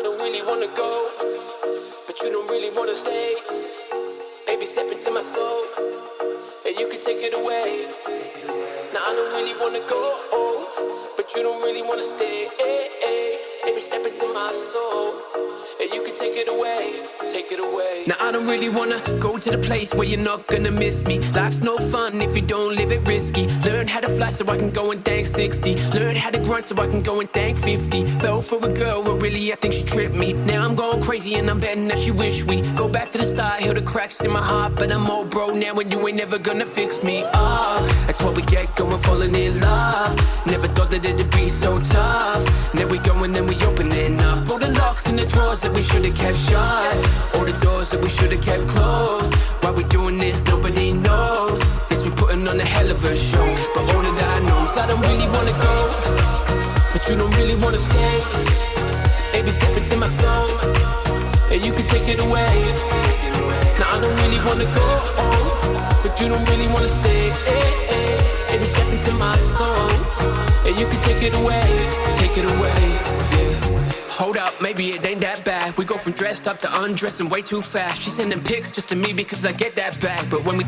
don't really wanna go, but you don't really wanna stay. Baby, step into my soul, and you can take it away. Now I don't really wanna go, but you don't really wanna stay. Baby, step into my soul, and you can take it away, take it away. Now I don't really wanna go to the place where you're not gonna miss me. Life's no fun if you don't live it risky. Learn how to fly so I can go and thank 60. Learn how to grunt so I can go and thank 50. Fell for a girl, but really I think she tripped me. Now I'm going crazy and I'm betting that she wish we go back to the start. Heal the cracks in my heart, but I'm old bro now and you ain't never gonna fix me. That's what we get going, falling in love. Never thought that it'd be so tough. Now we go and then we opening up all the locks in the drawers that we should've kept shut, all the doors that we should've kept closed. Why we doing this, nobody knows. It's been putting on a hell of a show, but all that I know is I don't really wanna go, but you don't really wanna stay. Baby, step into my soul, and you can take it away. Now I don't really wanna go, but you don't really wanna stay. Baby, step into my soul, and you can take it away, yeah. Hold up, maybe it ain't that bad. We go from dressed up to undressing way too fast. She sending pics just to me because I get that back. But when we